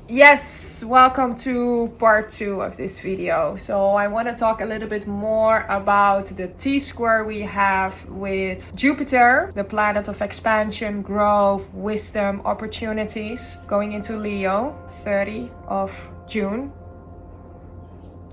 Yes, welcome to part 2 of this video. So I want to talk a little bit more about the T-square we have with Jupiter, the planet of expansion, growth, wisdom, opportunities, going into Leo, 30 of June.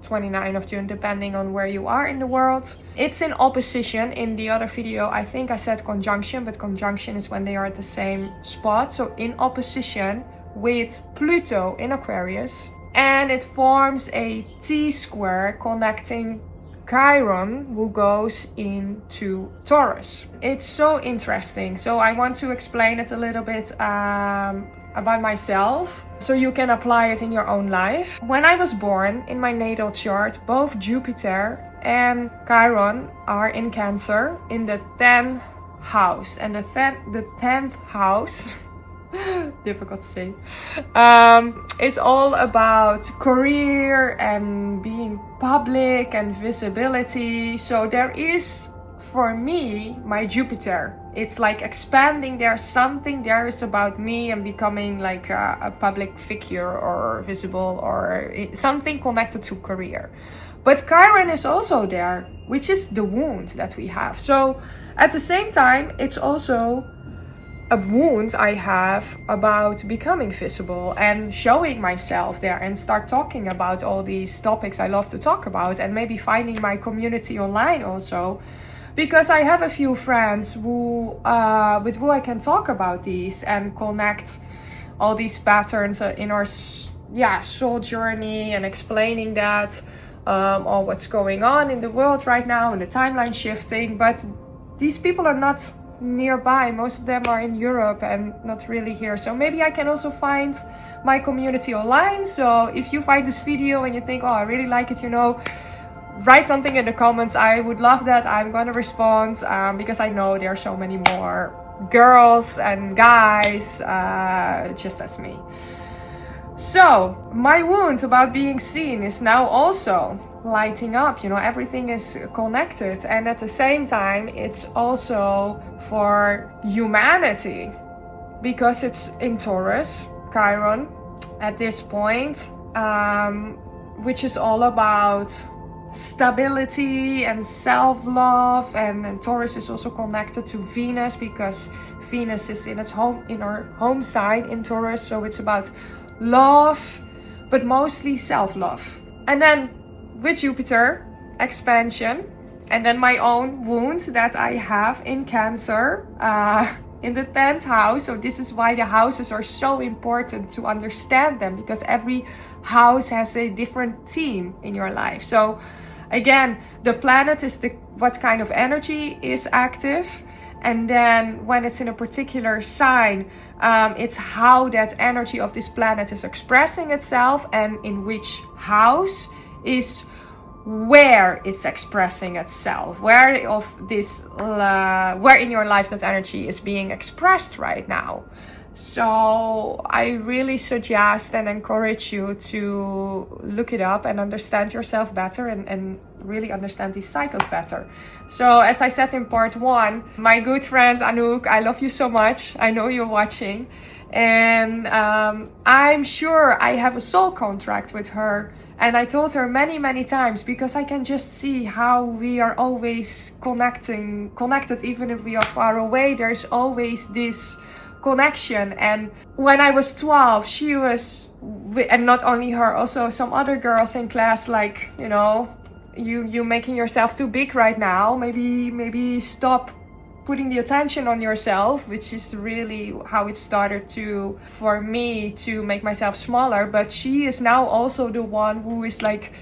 29th of June, depending on where you are in the world. It's in opposition. In the other video, I think I said conjunction, but conjunction is when they are at the same spot. So in opposition with Pluto in Aquarius. And it forms a T-square connecting Chiron, who goes into Taurus. It's so interesting. So I want to explain it a little bit about myself, so you can apply it in your own life. When I was born, in my natal chart, both Jupiter and Chiron are in Cancer in the 10th house. And the 10th house, difficult to say, it's all about career and being public and visibility. So there is, for me, my Jupiter, it's like expanding. There's something there is about me and becoming like a public figure or visible or something connected to career. But Chiron is also there, which is the wound that we have. So at the same time, it's also a wound I have about becoming visible and showing myself there and start talking about all these topics I love to talk about, and maybe finding my community online also, because I have a few friends who with who I can talk about these and connect all these patterns in our soul journey, and explaining that all what's going on in the world right now and the timeline shifting. But these people are not nearby. Most of them are in Europe and not really here. So maybe I can also find my community online. So if you find this video and you think, oh, I really like it, write something in the comments. I would love that. I'm gonna respond because I know there are so many more girls and guys just as me. So my wound about being seen is now also lighting up. Everything is connected, and at the same time it's also for humanity because it's in Taurus, Chiron, at this point, which is all about stability and self-love, and Taurus is also connected to Venus because Venus is in our home sign in Taurus. So it's about love, but mostly self-love. And then with Jupiter, expansion, and then my own wound that I have in Cancer in the 10th house. So this is why the houses are so important to understand them, because every house has a different theme in your life. So again, the planet is what kind of energy is active, and then when it's in a particular sign, it's how that energy of this planet is expressing itself, and in which house is where it's expressing itself, where in your life that energy is being expressed right now. So I really suggest and encourage you to look it up and understand yourself better, and really understand these cycles better. So as I said in part 1, my good friend Anouk, I love you so much. I know you're watching, and I'm sure I have a soul contract with her. And I told her many, many times, because I can just see how we are always connected, even if we are far away. There's always this connection. And when I was 12, she was, and not only her, also some other girls in class, like, you making yourself too big right now. Maybe stop putting the attention on yourself, which is really how it started for me to make myself smaller. But she is now also the one who is like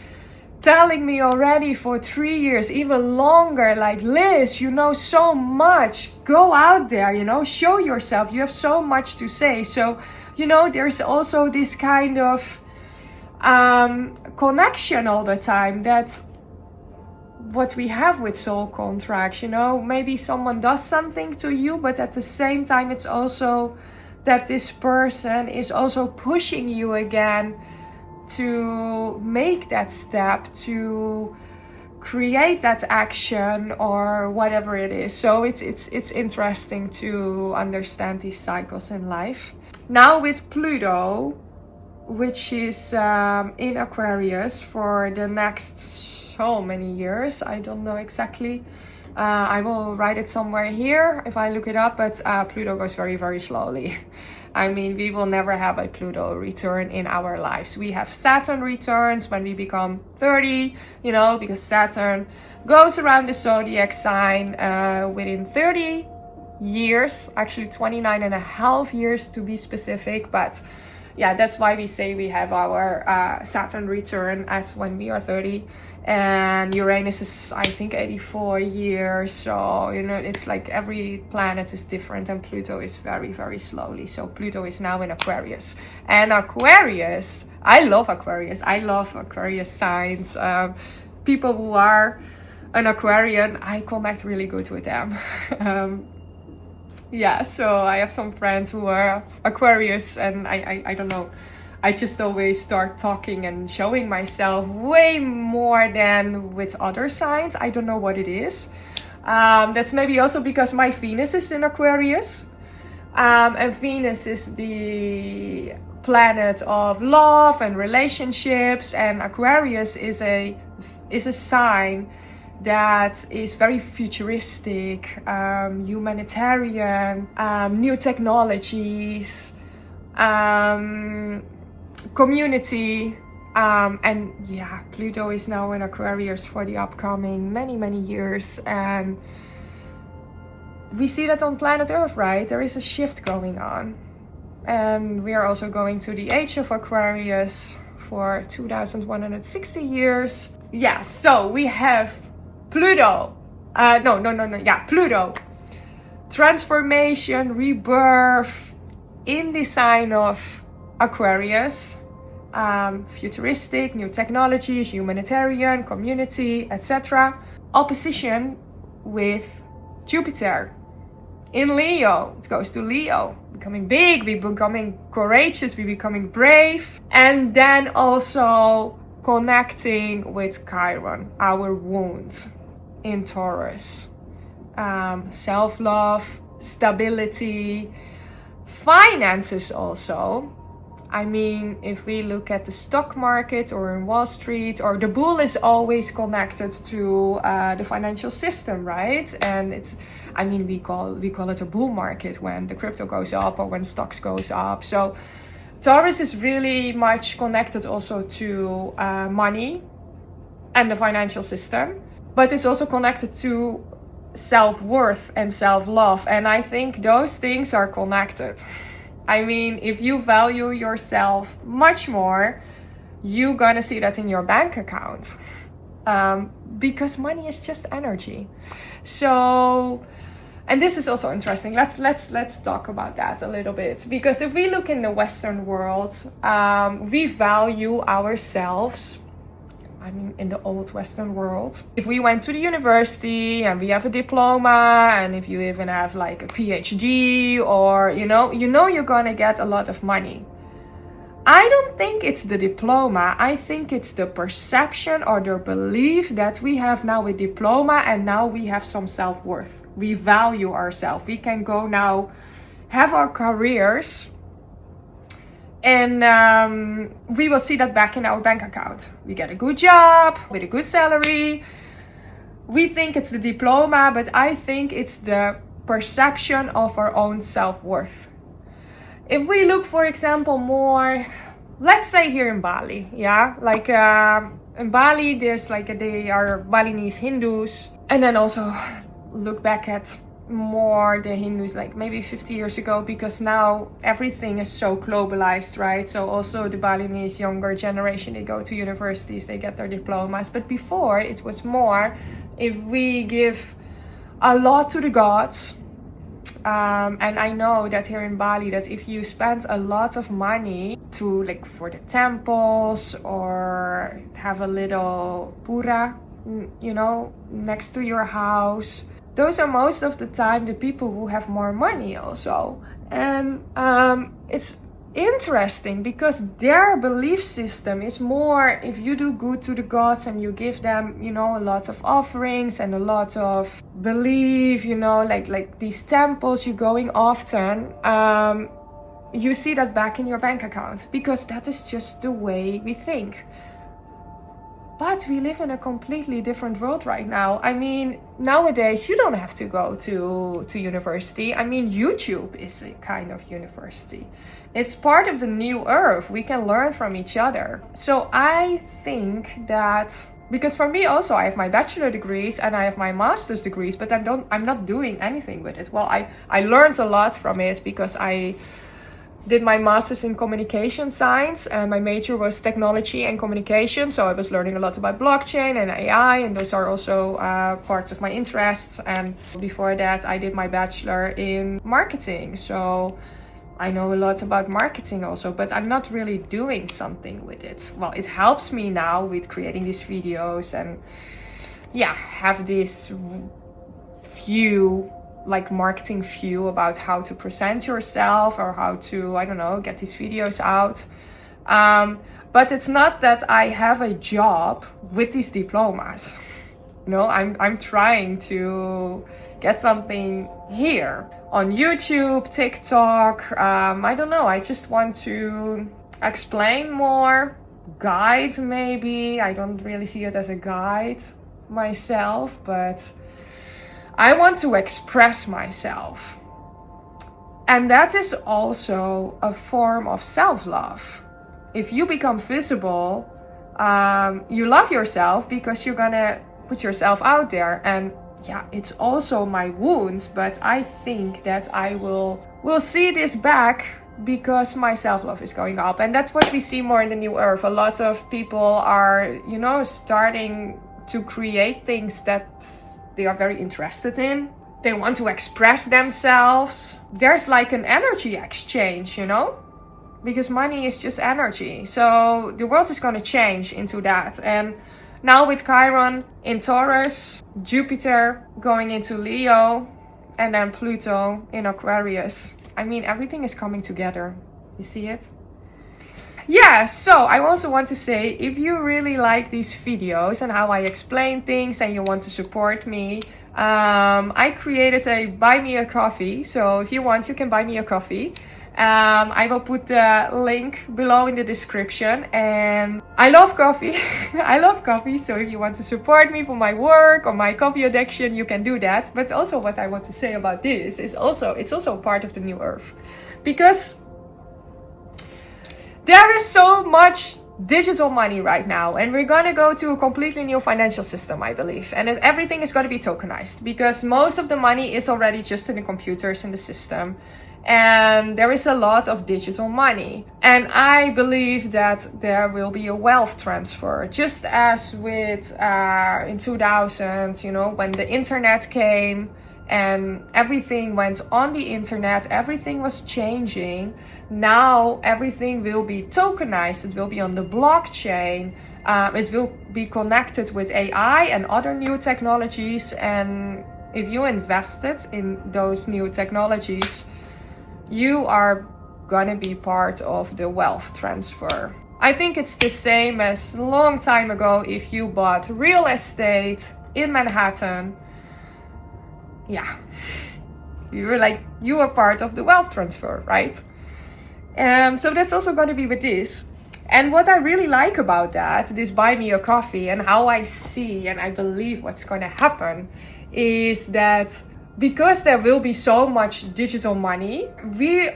telling me already for 3 years, even longer, like, Liz, you know so much, go out there, show yourself, you have so much to say. So there's also this kind of connection all the time, that what we have with soul contracts, maybe someone does something to you, but at the same time it's also that this person is also pushing you again to make that step, to create that action or whatever it is. So it's interesting to understand these cycles in life. Now with Pluto, which is in Aquarius for the next so many years. I don't know exactly. I will write it somewhere here if I look it up, but Pluto goes very, very slowly. I mean, we will never have a Pluto return in our lives. We have Saturn returns when we become 30, you know, because Saturn goes around the zodiac sign within 30 years, actually 29 and a half years to be specific. But yeah, that's why we say we have our Saturn return at when we are 30. And Uranus is, I think, 84 years. So, you know, it's like every planet is different. And Pluto is very, very slowly. So Pluto is now in Aquarius. And Aquarius, I love Aquarius. I love Aquarius signs. People who are an Aquarian, I connect really good with them. Yeah, so I have some friends who are Aquarius, and I don't know, I just always start talking and showing myself way more than with other signs. I don't know what it is. That's maybe also because my Venus is in Aquarius. And Venus is the planet of love and relationships, and Aquarius is a sign that is very futuristic, humanitarian, new technologies, community, and yeah, Pluto is now in Aquarius for the upcoming many years, and we see that on planet Earth, right? There is a shift going on, and we are also going to the age of Aquarius for 2160 years. Yeah, so we have Pluto. Pluto. Transformation, rebirth in the sign of Aquarius. Futuristic, new technologies, humanitarian, community, etc. Opposition with Jupiter. In Leo, it goes to Leo. Becoming big, we're becoming courageous, we're becoming brave. And then also connecting with Chiron, our wound, in Taurus. Self-love, stability, finances also. I mean, if we look at the stock market or in Wall Street, or the bull is always connected to the financial system, right? And it's, I mean, we call it a bull market when the crypto goes up or when stocks goes up. So Taurus is really much connected also to money and the financial system, but it's also connected to self-worth and self-love. And I think those things are connected. I mean, if you value yourself much more, you're gonna see that in your bank account. Because money is just energy. So, and this is also interesting. Let's talk about that a little bit. Because if we look in the Western world, we value ourselves. I mean, in the old Western world, if we went to the university and we have a diploma, and if you even have like a PhD, or you know you're gonna get a lot of money. I don't think it's the diploma. I think it's the perception or the belief that we have now a diploma and now we have some self-worth. We value ourselves. We can go now have our careers, and we will see that back in our bank account. We get a good job with a good salary. We think it's the diploma, but I think it's the perception of our own self-worth. If we look, for example, more, let's say here in Bali, yeah? Like in Bali, there's like, they are Balinese Hindus. And then also look back at more the Hindus like maybe 50 years ago, because now everything is so globalized, right? So also the Balinese younger generation, they go to universities, they get their diplomas. But before it was more, if we give a lot to the gods, and I know that here in Bali, that if you spend a lot of money to like for the temples or have a little pura, you know, next to your house, those are most of the time the people who have more money also. And it's interesting because their belief system is more, if you do good to the gods and you give them, you know, a lot of offerings and a lot of belief, you know, like these temples you're going often, you see that back in your bank account, because that is just the way we think. But we live in a completely different world right now. I mean, nowadays you don't have to go to university. I mean, YouTube is a kind of university. It's part of the new earth. We can learn from each other. So I think that, because for me also, I have my bachelor degrees and I have my master's degrees, but I'm not doing anything with it. Well, I learned a lot from it because I did my master's in communication science and my major was technology and communication. So I was learning a lot about blockchain and AI, and those are also parts of my interests. And before that, I did my bachelor in marketing. So I know a lot about marketing also, but I'm not really doing something with it. Well, it helps me now with creating these videos and have this view, like marketing view about how to present yourself or how to, I don't know, get these videos out. But it's not that I have a job with these diplomas. You know, I'm trying to get something here on YouTube, TikTok. I don't know. I just want to explain more, guide maybe. I don't really see it as a guide myself, but I want to express myself. And that is also a form of self-love. If you become visible, you love yourself because you're gonna put yourself out there. And it's also my wounds, but I think that I will see this back because my self-love is going up. And that's what we see more in the new earth. A lot of people are, starting to create things that they are very interested in. They want to express themselves. There's like an energy exchange, because money is just energy. So the world is going to change into that. And now with Chiron in Taurus, Jupiter going into Leo, and then Pluto in Aquarius, I mean, everything is coming together. You see it? Yeah, so I also want to say, if you really like these videos and how I explain things and you want to support me, I created a buy me a coffee. So if you want, you can buy me a coffee. I will put the link below in the description. And I love coffee. I love coffee. So if you want to support me for my work or my coffee addiction, you can do that. But also what I want to say about this is it's also part of the new earth. Because there is so much digital money right now, and we're going to go to a completely new financial system, I believe. And everything is going to be tokenized because most of the money is already just in the computers in the system. And there is a lot of digital money. And I believe that there will be a wealth transfer, just as with in 2000, when the internet came and everything went on the internet, everything was changing. Now everything will be tokenized. It will be on the blockchain. It will be connected with AI and other new technologies. And if you invested in those new technologies, you are gonna be part of the wealth transfer. I think it's the same as a long time ago if you bought real estate in Manhattan. Yeah, you were part of the wealth transfer, right? So that's also going to be with this. And what I really like about that, this buy me a coffee, and how I see and I believe what's going to happen is that because there will be so much digital money, we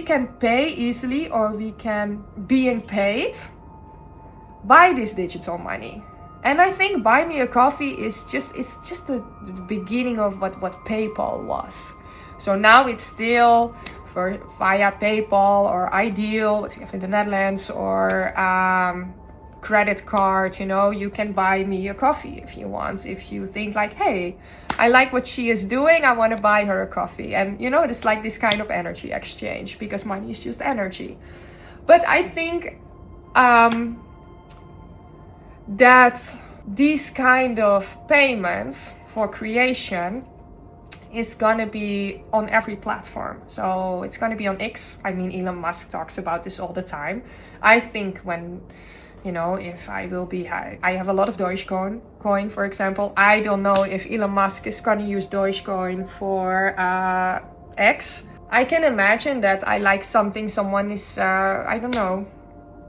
can pay easily, or we can being paid by this digital money. And I think buy me a coffee is just the beginning of what PayPal was. So now it's still via PayPal or Ideal, what we have in the Netherlands, or credit card. You can buy me a coffee if you want. If you think like, hey, I like what she is doing, I want to buy her a coffee. And it's like this kind of energy exchange, because money is just energy. But I think that these kind of payments for creation is gonna be on every platform. So it's gonna be on X. I mean, Elon Musk talks about this all the time. I think when, if I have a lot of Dogecoin, for example. I don't know if Elon Musk is gonna use Dogecoin for X, I can imagine that I like something someone is, I don't know,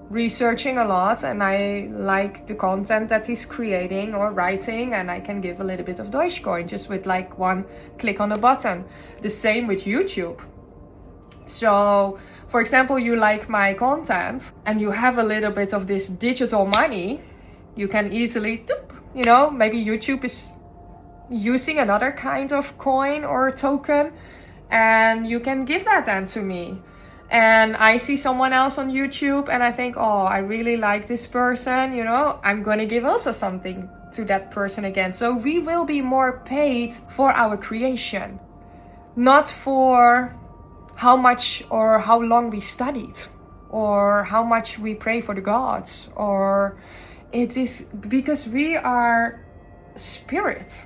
researching a lot, and I like the content that he's creating or writing, and I can give a little bit of Dogecoin just with like one click on a button. The same with YouTube. So, for example, you like my content and you have a little bit of this digital money, you can easily, you know, maybe YouTube is using another kind of coin or token, and you can give that then to me. And I see someone else on YouTube and I think, oh, I really like this person, you know, I'm going to give also something to that person again. So we will be more paid for our creation, not for how much or how long we studied or how much we pray for the gods, or it is because we are spirit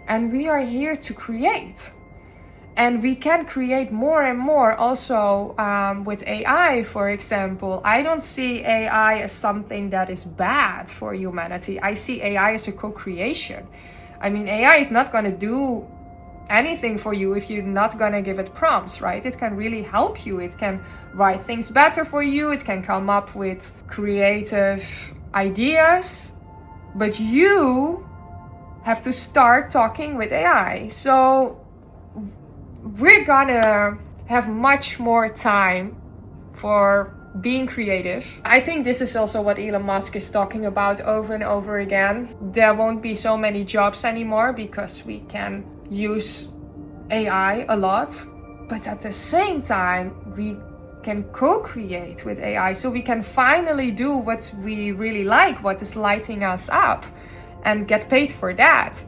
and we are here to create. And we can create more and more also with AI, for example. I don't see AI as something that is bad for humanity. I see AI as a co-creation. I mean, AI is not going to do anything for you if you're not going to give it prompts, right? It can really help you. It can write things better for you. It can come up with creative ideas. But you have to start talking with AI. So we're gonna have much more time for being creative. I think this is also what Elon Musk is talking about over and over again. There won't be so many jobs anymore because we can use AI a lot. But at the same time, we can co-create with AI. So we can finally do what we really like, what is lighting us up, and get paid for that.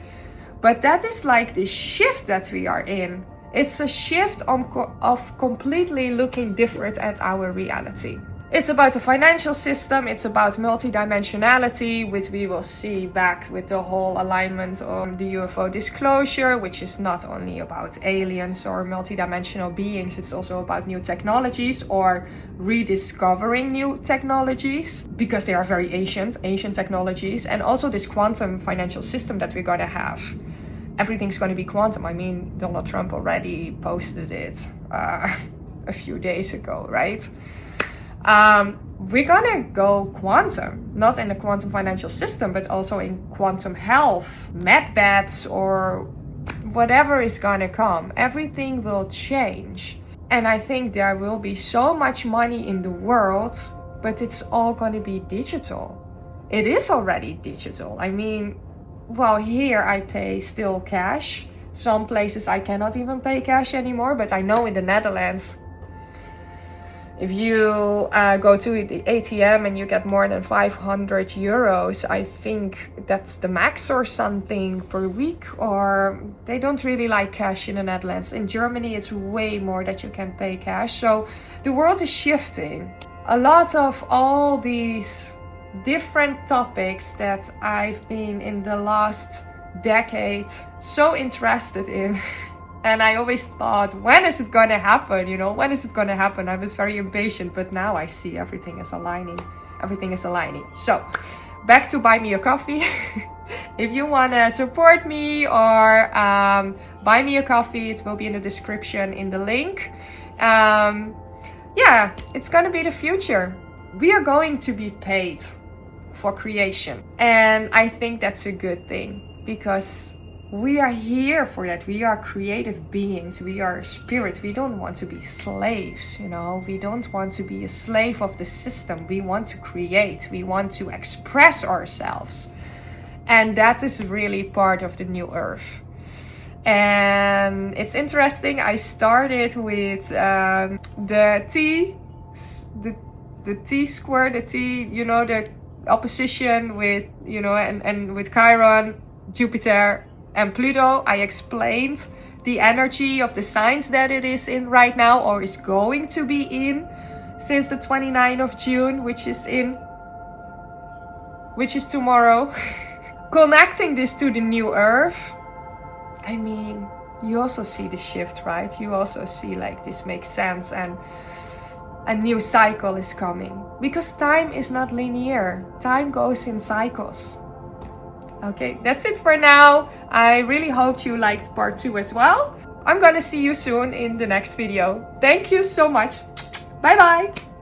But that is like the shift that we are in. It's a shift of completely looking different at our reality. It's about the financial system, it's about multidimensionality, which we will see back with the whole alignment of the UFO disclosure, which is not only about aliens or multidimensional beings, it's also about new technologies or rediscovering new technologies, because they are very ancient technologies, and also this quantum financial system that we're gonna have. Everything's going to be quantum. I mean, Donald Trump already posted it a few days ago, right? We're going to go quantum, not in the quantum financial system, but also in quantum health, medbeds, or whatever is going to come. Everything will change. And I think there will be so much money in the world, but it's all going to be digital. It is already digital. I mean, well, here I pay still cash. Some places I cannot even pay cash anymore, but I know in the Netherlands, if you go to the ATM and you get more than 500 euros, I think that's the max or something per week, or they don't really like cash in the Netherlands. In Germany, it's way more that you can pay cash. So the world is shifting. A lot of all these different topics that I've been in the last decade so interested in. And I always thought, when is it going to happen? You know, when is it going to happen? I was very impatient, but now I see everything is aligning. Everything is aligning. So back to buy me a coffee. If you want to support me or buy me a coffee, it will be in the description in the link. Yeah, it's going to be the future. We are going to be paid for creation. And I think that's a good thing, because we are here for that. We are creative beings. We are spirit. We don't want to be slaves, you know. We don't want to be a slave of the system. We want to create. We want to express ourselves. And that is really part of the new earth. And it's interesting. I started with the T square, the T, you know, the opposition with, you know, and with Chiron, Jupiter, and Pluto. I explained the energy of the signs that it is in right now, or is going to be in since the 29th of June, which is tomorrow. Connecting this to the new earth. I mean, you also see the shift, right? You also see like this makes sense, and a new cycle is coming, because time is not linear. Time goes in cycles. Okay, that's it for now. I really hope you liked part 2 as well. I'm gonna see you soon in the next video. Thank you so much. Bye bye.